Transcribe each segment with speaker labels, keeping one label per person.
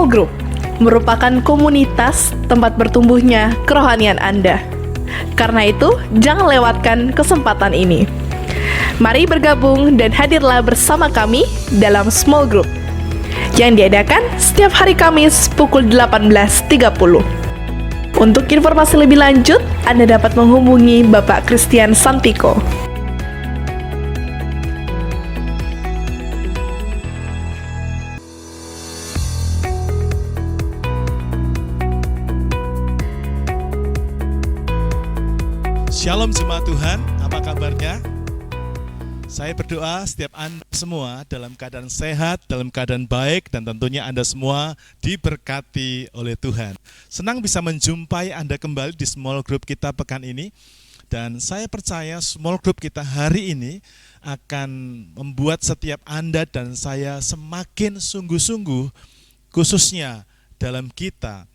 Speaker 1: Small Group merupakan komunitas tempat bertumbuhnya kerohanian Anda. Karena itu, jangan lewatkan kesempatan ini. Mari bergabung dan hadirlah bersama kami dalam Small Group yang diadakan setiap hari Kamis pukul 18.30. Untuk informasi lebih lanjut, Anda dapat menghubungi Bapak Christian Santiko.
Speaker 2: Shalom jemaat Tuhan, apa kabarnya? Saya berdoa setiap Anda semua dalam keadaan sehat, dalam keadaan baik, dan tentunya Anda semua diberkati oleh Tuhan. Senang bisa menjumpai Anda kembali di small group kita pekan ini. Dan saya percaya small group kita hari ini akan membuat setiap Anda dan saya semakin sungguh-sungguh, khususnya dalam kita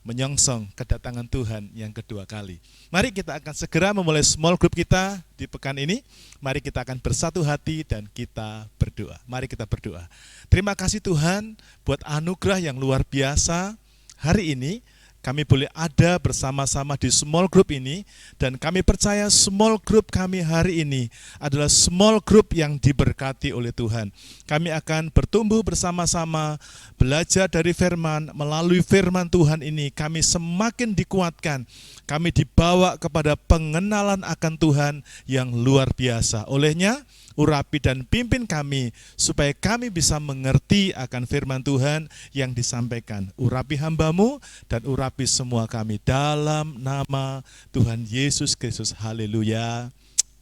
Speaker 2: menyongsong kedatangan Tuhan yang kedua kali. Mari kita akan segera memulai small group kita di pekan ini. Mari kita akan bersatu hati dan kita berdoa. Mari kita berdoa. Terima kasih Tuhan buat anugerah yang luar biasa hari ini. Kami boleh ada bersama-sama di small group ini, dan kami percaya small group kami hari ini adalah small group yang diberkati oleh Tuhan. Kami akan bertumbuh bersama-sama, belajar dari firman, melalui firman Tuhan ini kami semakin dikuatkan. Kami dibawa kepada pengenalan akan Tuhan yang luar biasa. Olehnya, urapi dan pimpin kami supaya kami bisa mengerti akan firman Tuhan yang disampaikan. Urapi hamba-Mu dan urapi semua kami dalam nama Tuhan Yesus Kristus. Haleluya.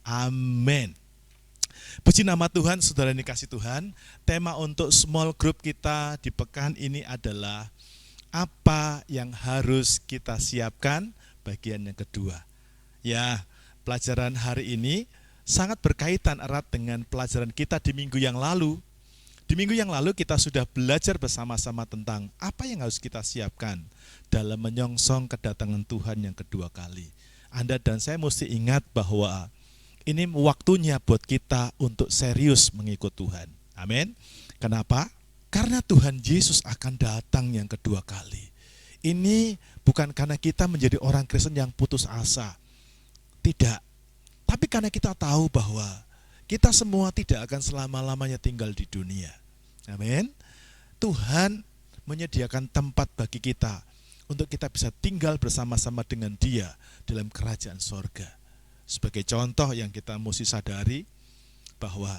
Speaker 2: Amin. Puji nama Tuhan, saudara yang dikasihi Tuhan. Tema untuk small group kita di pekan ini adalah apa yang harus kita siapkan, bagian yang kedua. Ya, pelajaran hari ini sangat berkaitan erat dengan pelajaran kita di minggu yang lalu. Di minggu yang lalu kita sudah belajar bersama-sama tentang apa yang harus kita siapkan dalam menyongsong kedatangan Tuhan yang kedua kali. Anda dan saya mesti ingat bahwa ini waktunya buat kita untuk serius mengikut Tuhan. Amin. Kenapa? Karena Tuhan Yesus akan datang yang kedua kali. Ini bukan karena kita menjadi orang Kristen yang putus asa. Tidak. Tapi karena kita tahu bahwa kita semua tidak akan selama-lamanya tinggal di dunia. Amin. Tuhan menyediakan tempat bagi kita untuk kita bisa tinggal bersama-sama dengan Dia dalam kerajaan sorga. Sebagai contoh yang kita mesti sadari bahwa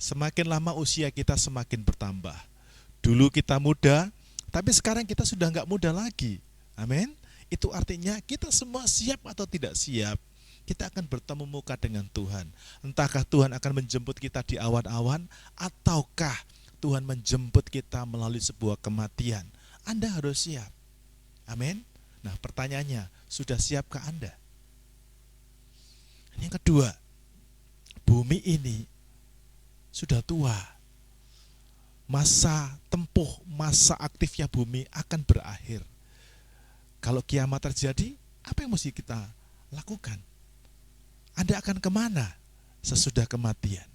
Speaker 2: semakin lama usia kita semakin bertambah. Dulu kita muda, tapi sekarang kita sudah enggak muda lagi. Amin. Itu artinya kita semua siap atau tidak siap, kita akan bertemu muka dengan Tuhan. Entahkah Tuhan akan menjemput kita di awan-awan, ataukah Tuhan menjemput kita melalui sebuah kematian. Anda harus siap. Amin. Nah, pertanyaannya, sudah siapkah Anda? Yang kedua, bumi ini sudah tua. Masa tempuh, masa aktifnya bumi akan berakhir. Kalau kiamat terjadi, apa yang mesti kita lakukan? Anda akan kemana sesudah kematian?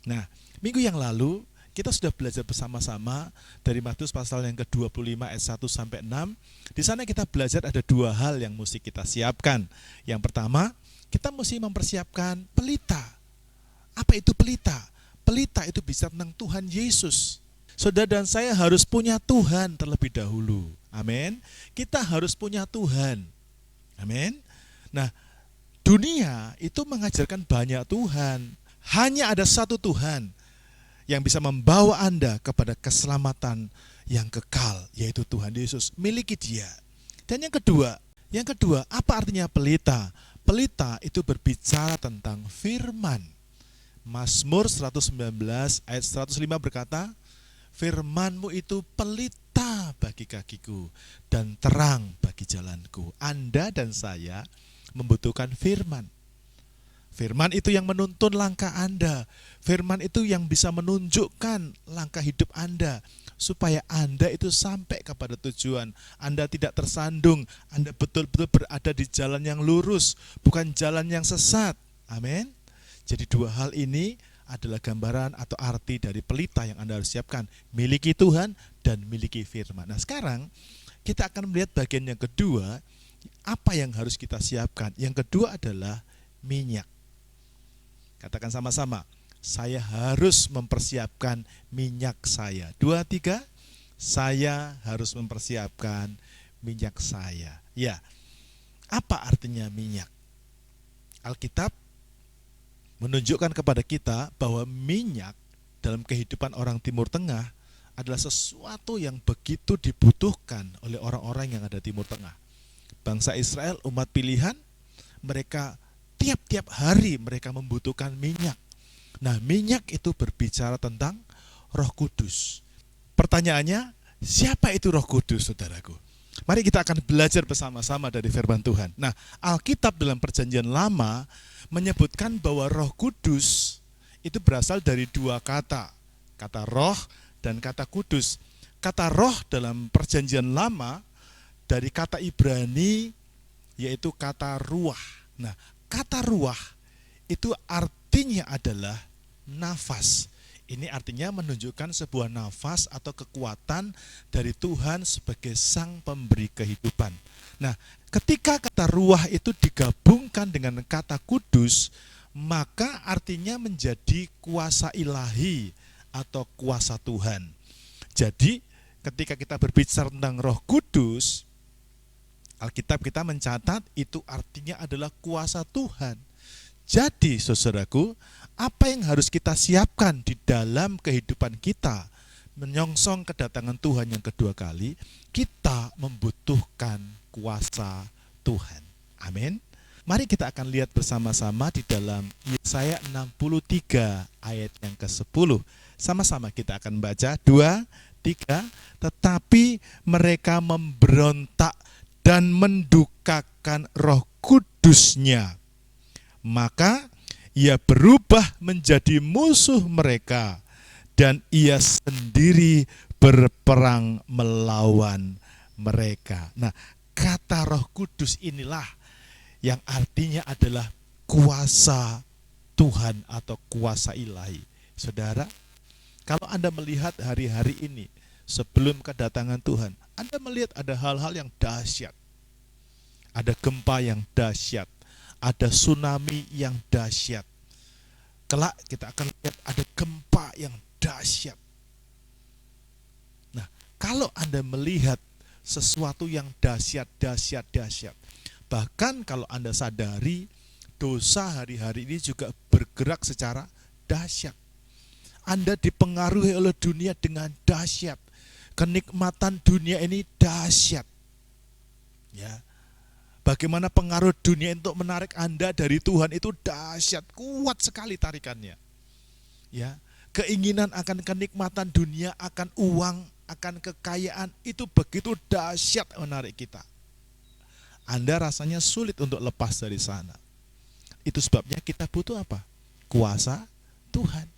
Speaker 2: Nah, minggu yang lalu kita sudah belajar bersama-sama dari Matius pasal yang ke-25 ayat 1 sampai 6. Di sana kita belajar ada dua hal yang mesti kita siapkan. Yang pertama, kita mesti mempersiapkan pelita. Apa itu pelita? Pelita itu bisa tentang Tuhan Yesus. Saudara dan saya harus punya Tuhan terlebih dahulu. Amin. Kita harus punya Tuhan. Amin. Nah, dunia itu mengajarkan banyak Tuhan. Hanya ada satu Tuhan yang bisa membawa Anda kepada keselamatan yang kekal, yaitu Tuhan Yesus. Miliki Dia. Dan yang kedua, apa artinya pelita? Pelita itu berbicara tentang firman. Mazmur 119 ayat 105 berkata, firman-Mu itu pelita bagi kakiku dan terang bagi jalanku. Anda dan saya membutuhkan firman. Firman itu yang menuntun langkah Anda. Firman itu yang bisa menunjukkan langkah hidup Anda, supaya Anda itu sampai kepada tujuan. Anda tidak tersandung. Anda betul-betul berada di jalan yang lurus, bukan jalan yang sesat. Amin. Jadi dua hal ini adalah gambaran atau arti dari pelita yang Anda harus siapkan. Miliki Tuhan dan miliki firman. Nah sekarang kita akan melihat bagian yang kedua, apa yang harus kita siapkan. Yang kedua adalah minyak. Katakan sama-sama, saya harus mempersiapkan minyak saya. 2, 3, saya harus mempersiapkan minyak saya. Ya, apa artinya minyak? Alkitab menunjukkan kepada kita bahwa minyak dalam kehidupan orang Timur Tengah adalah sesuatu yang begitu dibutuhkan oleh orang-orang yang ada Timur Tengah. Bangsa Israel, umat pilihan, mereka tiap-tiap hari mereka membutuhkan minyak. Nah, minyak itu berbicara tentang Roh Kudus. Pertanyaannya, siapa itu Roh Kudus, saudaraku? Mari kita akan belajar bersama-sama dari firman Tuhan. Nah, Alkitab dalam Perjanjian Lama menyebutkan bahwa Roh Kudus itu berasal dari 2 kata. Kata roh dan kata kudus. Kata roh dalam Perjanjian Lama dari kata Ibrani yaitu kata ruah. Nah, kata ruah itu artinya adalah nafas. Ini artinya menunjukkan sebuah nafas atau kekuatan dari Tuhan sebagai sang pemberi kehidupan. Nah, ketika kata ruah itu digabungkan dengan kata kudus, maka artinya menjadi kuasa ilahi atau kuasa Tuhan. Jadi, ketika kita berbicara tentang Roh Kudus, Alkitab kita mencatat itu artinya adalah kuasa Tuhan. Jadi, saudaraku, apa yang harus kita siapkan di dalam kehidupan kita menyongsong kedatangan Tuhan yang kedua kali? Kita membutuhkan kuasa Tuhan. Amin. Mari kita akan lihat bersama-sama di dalam Yesaya 63 ayat yang ke-10. Sama-sama kita akan baca 2, 3. Tetapi mereka memberontak dan mendukakan Roh Kudusnya. Maka ia berubah menjadi musuh mereka dan ia sendiri berperang melawan mereka. Nah, kata Roh Kudus inilah yang artinya adalah kuasa Tuhan atau kuasa ilahi. Saudara, kalau Anda melihat hari-hari ini sebelum kedatangan Tuhan, Anda melihat ada hal-hal yang dahsyat. Ada gempa yang dahsyat, ada tsunami yang dahsyat. Kelak kita akan lihat ada gempa yang dahsyat. Nah, kalau Anda melihat sesuatu yang dahsyat, bahkan kalau Anda sadari dosa hari-hari ini juga bergerak secara dahsyat. Anda dipengaruhi oleh dunia dengan dahsyat. Kenikmatan dunia ini dahsyat. Ya. Bagaimana pengaruh dunia untuk menarik Anda dari Tuhan itu dahsyat, kuat sekali tarikannya. Ya, keinginan akan kenikmatan dunia, akan uang, akan kekayaan itu begitu dahsyat menarik kita. Anda rasanya sulit untuk lepas dari sana. Itu sebabnya kita butuh apa? Kuasa Tuhan.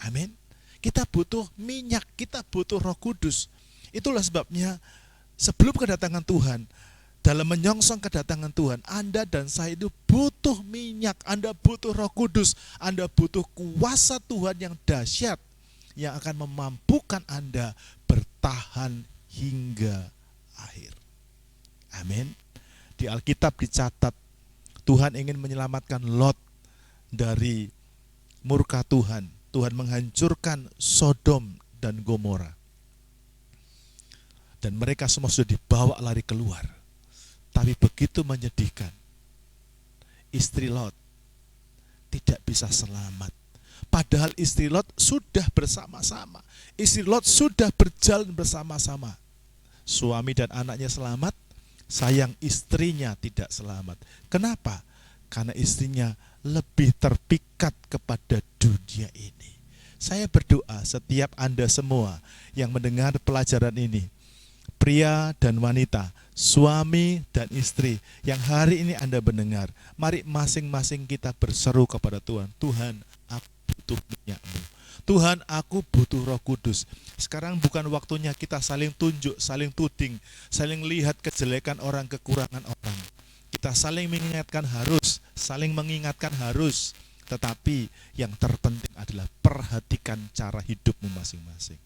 Speaker 2: Amin. Kita butuh minyak, kita butuh Roh Kudus. Itulah sebabnya sebelum kedatangan Tuhan, dalam menyongsong kedatangan Tuhan, Anda dan saya itu butuh minyak, Anda butuh Roh Kudus, Anda butuh kuasa Tuhan yang dahsyat yang akan memampukan Anda bertahan hingga akhir. Amin. Di Alkitab dicatat Tuhan ingin menyelamatkan Lot dari murka Tuhan. Tuhan menghancurkan Sodom dan Gomora. Dan mereka semua sudah dibawa lari keluar. Tapi begitu menyedihkan, istri Lot tidak bisa selamat. Padahal istri Lot sudah bersama-sama. Istri Lot sudah berjalan bersama-sama. Suami dan anaknya selamat, sayang istrinya tidak selamat. Kenapa? Karena istrinya lebih terpikat kepada dunia ini. Saya berdoa setiap Anda semua yang mendengar pelajaran ini, pria dan wanita, suami dan istri yang hari ini Anda mendengar, mari masing-masing kita berseru kepada Tuhan. Tuhan, aku butuh minyak-Mu. Tuhan, aku butuh Roh Kudus. Sekarang bukan waktunya kita saling tunjuk, saling tuding, saling lihat kejelekan orang, kekurangan orang. Kita saling mengingatkan harus, saling mengingatkan harus. Tetapi yang terpenting adalah perhatikan cara hidupmu masing-masing.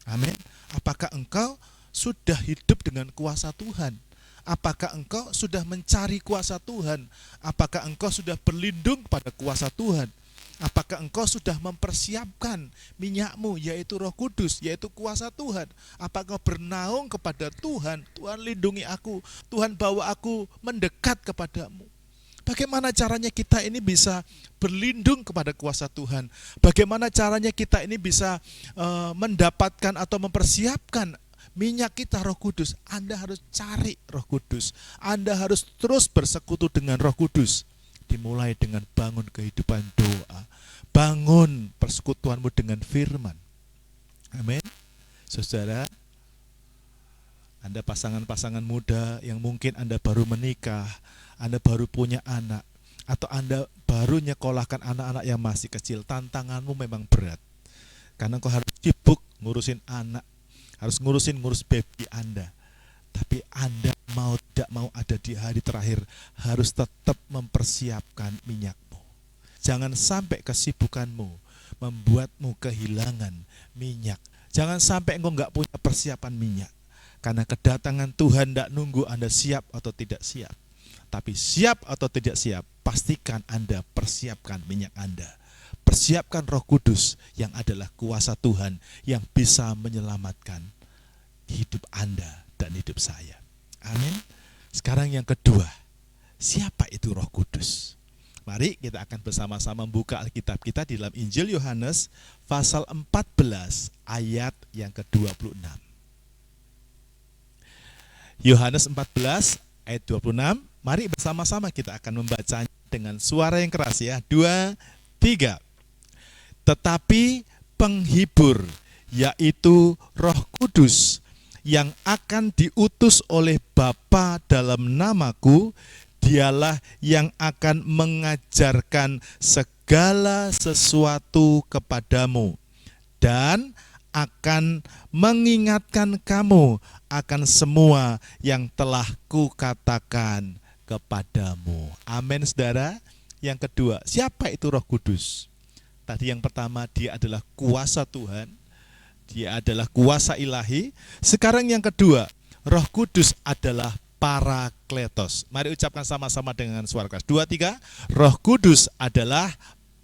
Speaker 2: Amin. Apakah engkau sudah hidup dengan kuasa Tuhan? Apakah engkau sudah mencari kuasa Tuhan? Apakah engkau sudah berlindung pada kuasa Tuhan? Apakah engkau sudah mempersiapkan minyakmu, yaitu Roh Kudus, yaitu kuasa Tuhan? Apakah bernaung kepada Tuhan? Tuhan lindungi aku, Tuhan bawa aku mendekat kepadamu. Bagaimana caranya kita ini bisa berlindung kepada kuasa Tuhan? Bagaimana caranya kita ini bisa mendapatkan atau mempersiapkan minyak kita Roh Kudus? Anda harus cari Roh Kudus. Anda harus terus bersekutu dengan Roh Kudus. Dimulai dengan bangun kehidupan doa. Bangun persekutuanmu dengan firman. Amin. Saudara, Anda pasangan-pasangan muda yang mungkin Anda baru menikah, Anda baru punya anak, atau Anda baru nyekolahkan anak-anak yang masih kecil, tantanganmu memang berat. Karena kau harus sibuk ngurusin anak, harus ngurus baby Anda. Tapi Anda mau tidak mau ada di hari terakhir harus tetap mempersiapkan minyakmu. Jangan sampai kesibukanmu membuatmu kehilangan minyak. Jangan sampai engkau nggak punya persiapan minyak. Karena kedatangan Tuhan tidak nunggu Anda siap atau tidak siap. Tapi siap atau tidak siap, pastikan Anda persiapkan minyak Anda. Persiapkan Roh Kudus yang adalah kuasa Tuhan yang bisa menyelamatkan hidup Anda dan hidup saya. Amin. Sekarang yang kedua, siapa itu Roh Kudus? Mari kita akan bersama-sama membuka Alkitab kita di dalam Injil Yohanes pasal 14 ayat yang ke-26. Yohanes 14 ayat 26. Mari bersama-sama kita akan membacanya dengan suara yang keras ya. 2, 3. Tetapi penghibur, yaitu Roh Kudus, yang akan diutus oleh Bapa dalam namaku, dialah yang akan mengajarkan segala sesuatu kepadamu dan akan mengingatkan kamu akan semua yang telah kukatakan kepadamu. Amin, saudara. Yang kedua, siapa itu Roh Kudus? Tadi yang pertama, dia adalah kuasa Tuhan. Dia adalah kuasa ilahi. Sekarang yang kedua, Roh Kudus adalah Parakletos. Mari ucapkan sama-sama dengan suara keras. 2, 3. Roh Kudus adalah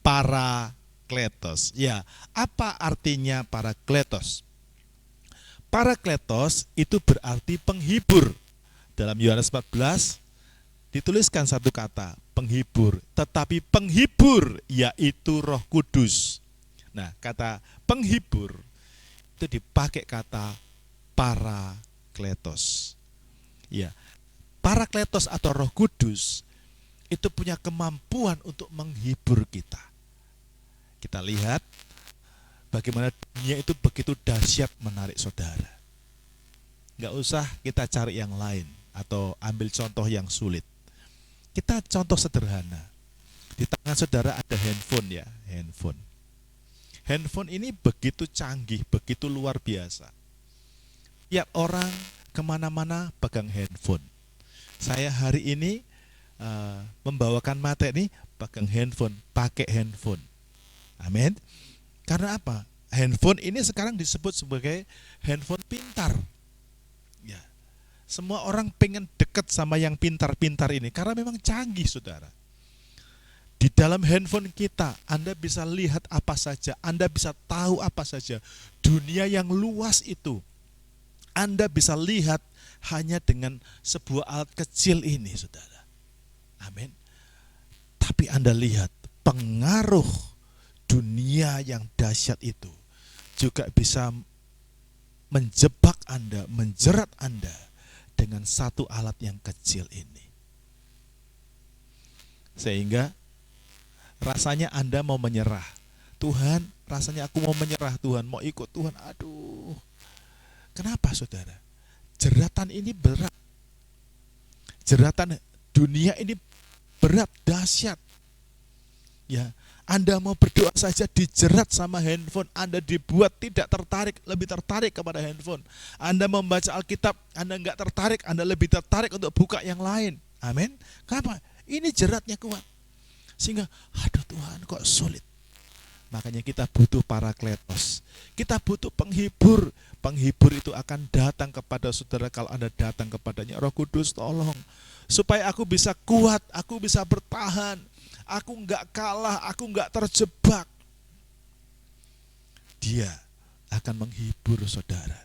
Speaker 2: Parakletos. Ya, apa artinya Parakletos? Parakletos itu berarti penghibur. Dalam Yohanes 14 dituliskan satu kata, penghibur. Tetapi penghibur yaitu Roh Kudus. Nah, kata penghibur itu dipakai kata Parakletos. Ya, Parakletos atau Roh Kudus itu punya kemampuan untuk menghibur kita. Kita lihat bagaimana dunia itu begitu dahsyat menarik saudara. Nggak usah kita cari yang lain atau ambil contoh yang sulit. Kita contoh sederhana. Di tangan saudara ada handphone ya, handphone. Handphone ini begitu canggih, begitu luar biasa. Tiap orang kemana-mana pegang handphone. Saya hari ini membawakan materi pegang handphone, pakai handphone. Amin. Karena apa? Handphone ini sekarang disebut sebagai handphone pintar. Ya, semua orang pengen dekat sama yang pintar-pintar ini karena memang canggih, saudara. Di dalam handphone kita, Anda bisa lihat apa saja, Anda bisa tahu apa saja. Dunia yang luas itu, Anda bisa lihat hanya dengan sebuah alat kecil ini, saudara. Amin. Tapi Anda lihat, pengaruh dunia yang dahsyat itu juga bisa menjebak Anda, menjerat Anda dengan satu alat yang kecil ini. Sehingga rasanya Anda mau menyerah. Tuhan, rasanya aku mau menyerah, Tuhan, mau ikut Tuhan. Aduh. Kenapa, saudara? Jeratan ini berat. Jeratan dunia ini berat, dahsyat. Ya, Anda mau berdoa saja dijerat sama handphone. Anda dibuat tidak tertarik, lebih tertarik kepada handphone. Anda membaca Alkitab, Anda enggak tertarik, Anda lebih tertarik untuk buka yang lain. Amin. Kenapa? Ini jeratnya kuat. Sehingga, aduh Tuhan kok sulit. Makanya kita butuh parakletos. Kita butuh penghibur. Penghibur itu akan datang kepada saudara kalau Anda datang kepadanya. Roh Kudus tolong, supaya aku bisa kuat, aku bisa bertahan, aku enggak kalah, aku enggak terjebak. Dia akan menghibur saudara.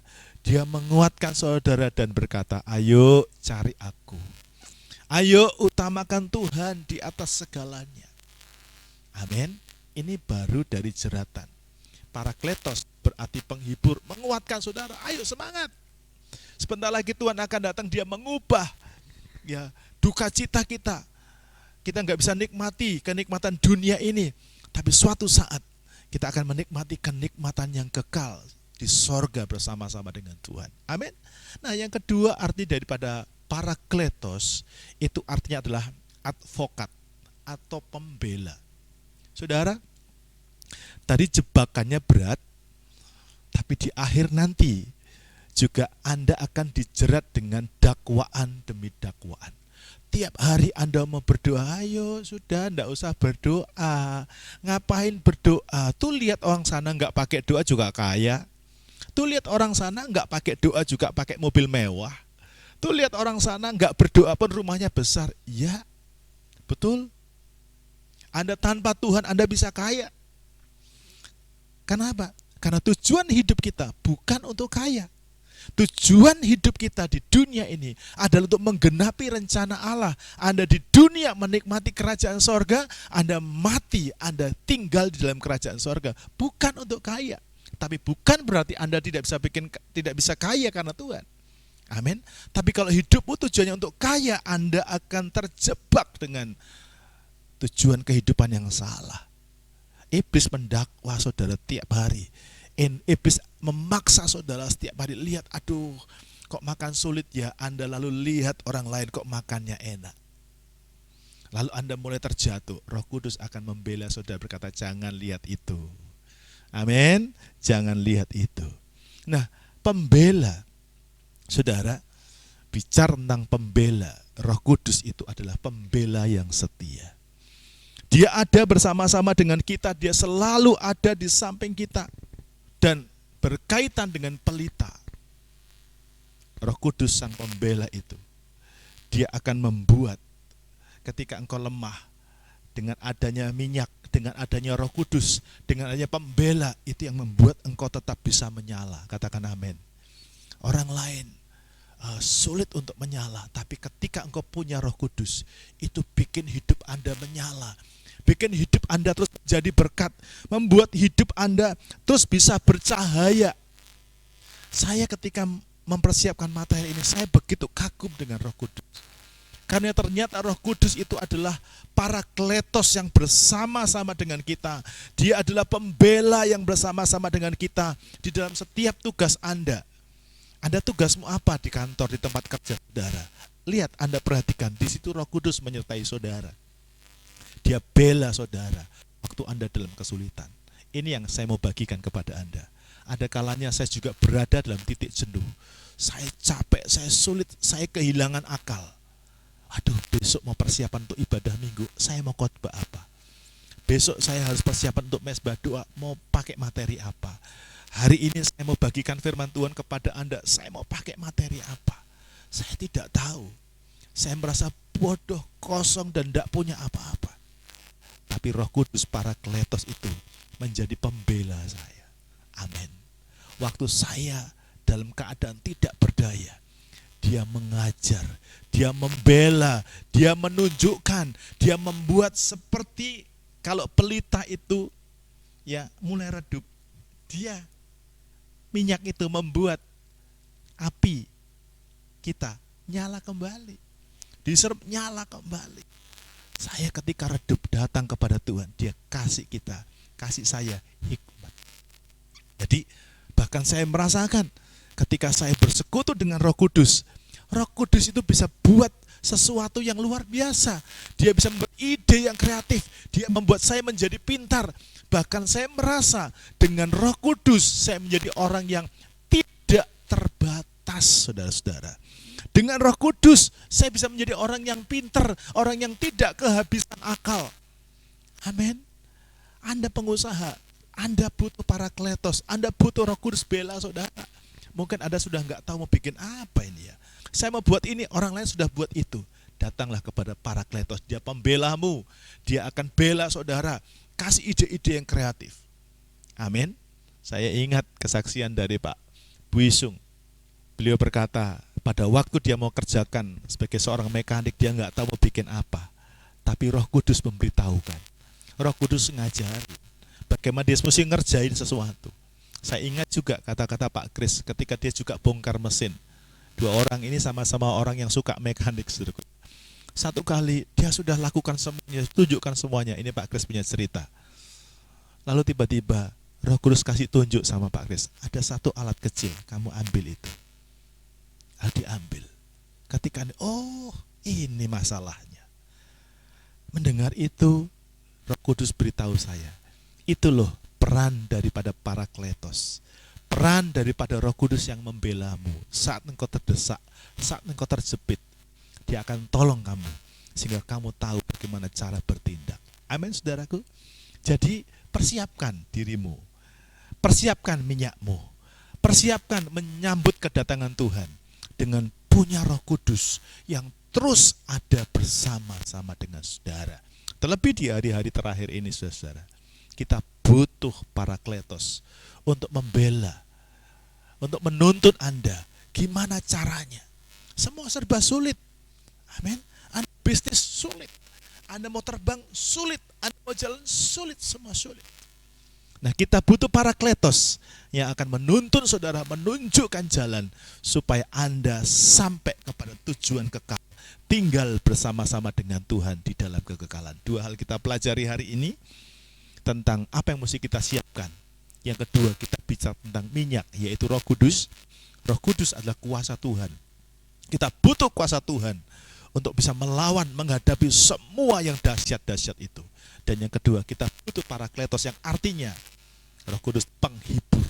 Speaker 2: Dia menguatkan saudara dan berkata, ayo cari aku. Ayo utamakan Tuhan di atas segalanya. Amin. Ini baru dari jeratan. Parakletos berarti penghibur, menguatkan saudara. Ayo semangat. Sebentar lagi Tuhan akan datang, dia mengubah ya duka cita kita. Kita nggak bisa nikmati kenikmatan dunia ini, tapi suatu saat kita akan menikmati kenikmatan yang kekal di sorga bersama-sama dengan Tuhan. Amin. Nah, yang kedua arti daripada parakletos itu artinya adalah advokat atau pembela. Saudara, tadi jebakannya berat, tapi di akhir nanti juga Anda akan dijerat dengan dakwaan demi dakwaan. Tiap hari Anda mau berdoa, ayo sudah enggak usah berdoa. Ngapain berdoa? Tuh lihat orang sana enggak pakai doa juga kaya. Tuh lihat orang sana enggak pakai doa juga pakai mobil mewah. Tuh lihat orang sana enggak berdoa pun rumahnya besar. Ya, betul. Anda tanpa Tuhan Anda bisa kaya. Kenapa? Karena tujuan hidup kita bukan untuk kaya. Tujuan hidup kita di dunia ini adalah untuk menggenapi rencana Allah. Anda di dunia menikmati kerajaan sorga, Anda mati, Anda tinggal di dalam kerajaan sorga. Bukan untuk kaya. Tapi bukan berarti Anda tidak bisa kaya karena Tuhan. Amin. Tapi kalau hidupmu tujuannya untuk kaya, Anda akan terjebak dengan tujuan kehidupan yang salah. Iblis mendakwa saudara tiap hari. Iblis memaksa saudara setiap hari. Lihat, aduh, kok makan sulit ya. Anda lalu lihat orang lain kok makannya enak. Lalu Anda mulai terjatuh. Roh Kudus akan membela saudara, berkata, jangan lihat itu. Amin. Jangan lihat itu. Nah, pembela. Saudara, bicara tentang pembela. Roh Kudus itu adalah pembela yang setia. Dia ada bersama-sama dengan kita, dia selalu ada di samping kita. Dan berkaitan dengan pelita, Roh Kudus sang pembela itu, dia akan membuat ketika engkau lemah, dengan adanya minyak, dengan adanya Roh Kudus, dengan adanya pembela, itu yang membuat engkau tetap bisa menyala. Katakan amin. Orang lain sulit untuk menyala, tapi ketika engkau punya Roh Kudus, itu bikin hidup Anda menyala. Bikin hidup Anda terus jadi berkat, membuat hidup Anda terus bisa bercahaya. Saya ketika mempersiapkan materi ini, saya begitu kagum dengan Roh Kudus. Karena ternyata Roh Kudus itu adalah parakletos yang bersama-sama dengan kita. Dia adalah pembela yang bersama-sama dengan kita di dalam setiap tugas Anda. Anda tugasmu apa di kantor, di tempat kerja saudara? Lihat, Anda perhatikan, di situ Roh Kudus menyertai saudara. Dia bela saudara waktu Anda dalam kesulitan. Ini yang saya mau bagikan kepada Anda. Ada kalanya saya juga berada dalam titik jenuh. Saya capek, saya sulit, saya kehilangan akal. Aduh, besok mau persiapan untuk ibadah minggu, saya mau khotbah apa? Besok saya harus persiapan untuk mesbah doa, mau pakai materi apa? Hari ini saya mau bagikan firman Tuhan kepada Anda, saya mau pakai materi apa? Saya tidak tahu. Saya merasa bodoh, kosong, dan tidak punya apa-apa. Tapi Roh Kudus Parakletos itu menjadi pembela saya. Amin. Waktu saya dalam keadaan tidak berdaya, dia mengajar, dia membela, dia menunjukkan, dia membuat seperti kalau pelita itu ya mulai redup. Dia minyak itu membuat api kita nyala kembali. Diserap nyala kembali. Saya ketika redup datang kepada Tuhan, dia kasih kita, kasih saya hikmat. Jadi bahkan saya merasakan ketika saya bersekutu dengan Roh Kudus itu bisa buat sesuatu yang luar biasa. Dia bisa membuat ide yang kreatif, dia membuat saya menjadi pintar. Bahkan saya merasa dengan Roh Kudus saya menjadi orang yang tidak terbatas, saudara-saudara. Dengan Roh Kudus, saya bisa menjadi orang yang pintar, orang yang tidak kehabisan akal. Amin. Anda pengusaha, Anda butuh parakletos, Anda butuh Roh Kudus bela saudara. Mungkin Anda sudah nggak tahu mau bikin apa ini ya. Saya mau buat ini, orang lain sudah buat itu. Datanglah kepada parakletos, dia pembelamu. Dia akan bela saudara, kasih ide-ide yang kreatif. Amin. Saya ingat kesaksian dari Pak Buisung. Beliau berkata, pada waktu dia mau kerjakan sebagai seorang mekanik, dia nggak tahu mau bikin apa. Tapi Roh Kudus memberitahukan. Roh Kudus ngajari bagaimana dia mesti ngerjain sesuatu. Saya ingat juga kata-kata Pak Kris ketika dia juga bongkar mesin. Dua orang ini sama-sama orang yang suka mekanik. Satu kali dia sudah lakukan semuanya, tunjukkan semuanya. Ini Pak Kris punya cerita. Lalu tiba-tiba Roh Kudus kasih tunjuk sama Pak Kris. Ada satu alat kecil, kamu ambil itu. Lalu diambil. Ketika ini masalahnya. Mendengar itu, Roh Kudus beritahu saya, itu loh peran daripada parakletos. Peran daripada Roh Kudus yang membelamu. Saat engkau terdesak, saat engkau terjepit, dia akan tolong kamu. Sehingga kamu tahu bagaimana cara bertindak. Amin saudaraku. Jadi persiapkan dirimu. Persiapkan minyakmu. Persiapkan menyambut kedatangan Tuhan. Dengan punya Roh Kudus yang terus ada bersama-sama dengan saudara. Terlebih di hari-hari terakhir ini saudara, kita butuh parakletos untuk membela, untuk menuntun Anda. Gimana caranya? Semua serba sulit. Amin. Anda bisnis sulit, Anda mau terbang sulit, Anda mau jalan sulit, semua sulit. Nah, kita butuh parakletos yang akan menuntun saudara, menunjukkan jalan supaya Anda sampai kepada tujuan kekal. Tinggal bersama-sama dengan Tuhan di dalam kekekalan. Dua hal kita pelajari hari ini tentang apa yang mesti kita siapkan. Yang kedua, kita bicara tentang minyak, yaitu Roh Kudus. Roh Kudus adalah kuasa Tuhan. Kita butuh kuasa Tuhan untuk bisa melawan, menghadapi semua yang dahsyat-dahsyat itu. Dan yang kedua, kita butuh parakletos yang artinya Roh Kudus penghibur.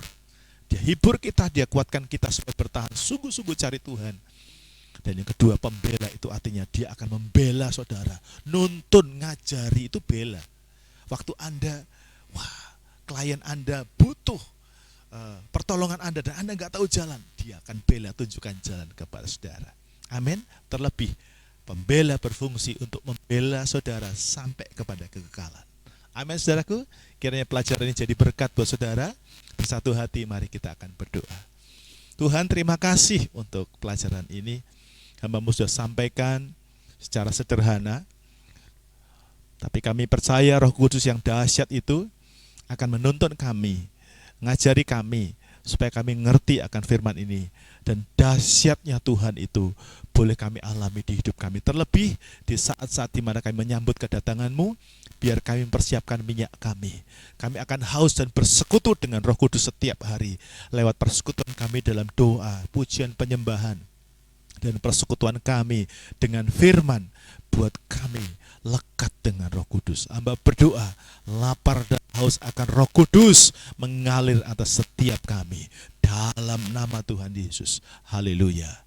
Speaker 2: Dia hibur kita, dia kuatkan kita supaya bertahan sungguh-sungguh cari Tuhan. Dan yang kedua, pembela itu artinya dia akan membela saudara. Nuntun, ngajari itu bela. Waktu Anda, klien Anda butuh pertolongan Anda dan Anda nggak tahu jalan, dia akan bela, tunjukkan jalan kepada saudara. Amin. Terlebih, pembela berfungsi untuk membela saudara sampai kepada kekekalan. Amin saudaraku. Kiranya pelajaran ini jadi berkat buat saudara. Bersatu hati mari kita akan berdoa. Tuhan, terima kasih untuk pelajaran ini. Hamba-Mu sudah sampaikan secara sederhana, tapi kami percaya Roh Kudus yang dahsyat itu akan menuntun kami, ngajari kami, supaya kami ngerti akan firman ini. Dan dahsyatnya Tuhan itu boleh kami alami di hidup kami. Terlebih di saat-saat di mana kami menyambut kedatangan-Mu, biar kami mempersiapkan minyak kami. Kami akan haus dan bersekutu dengan Roh Kudus setiap hari, lewat persekutuan kami dalam doa, pujian, penyembahan, dan persekutuan kami dengan firman, buat kami lekat dengan Roh Kudus. Hamba berdoa, lapar dan haus akan Roh Kudus mengalir atas setiap kami, dalam nama Tuhan Yesus. Haleluya.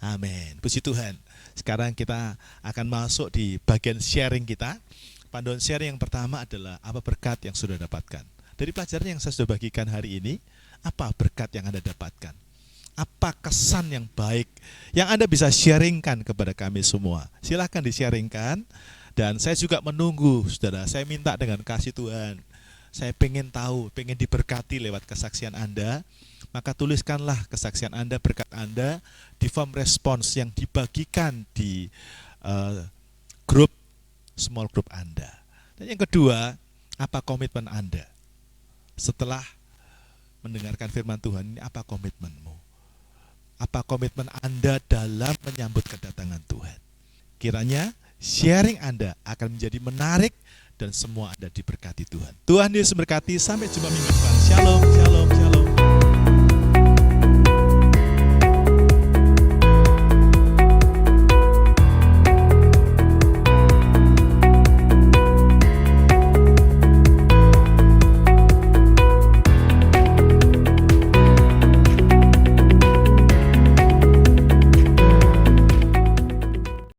Speaker 2: Amin. Puji Tuhan. Sekarang kita akan masuk di bagian sharing kita. Panduan sharing yang pertama adalah apa berkat yang sudah dapatkan. Dari pelajaran yang saya sudah bagikan hari ini, apa berkat yang Anda dapatkan? Apa kesan yang baik yang Anda bisa sharingkan kepada kami semua? Silahkan di-sharingkan. Dan saya juga menunggu, saudara. Saya minta dengan kasih Tuhan, saya pengen tahu, pengen diberkati lewat kesaksian Anda. Maka tuliskanlah kesaksian Anda, berkat Anda di form respons yang dibagikan di grup, small group Anda. Dan yang kedua, apa komitmen Anda? Setelah mendengarkan firman Tuhan ini, apa komitmenmu? Apa komitmen Anda dalam menyambut kedatangan Tuhan? Kiranya sharing Anda akan menjadi menarik dan semua Anda diberkati Tuhan. Tuhan Yesus memberkati. Sampai jumpa minggu depan. Shalom, shalom, shalom.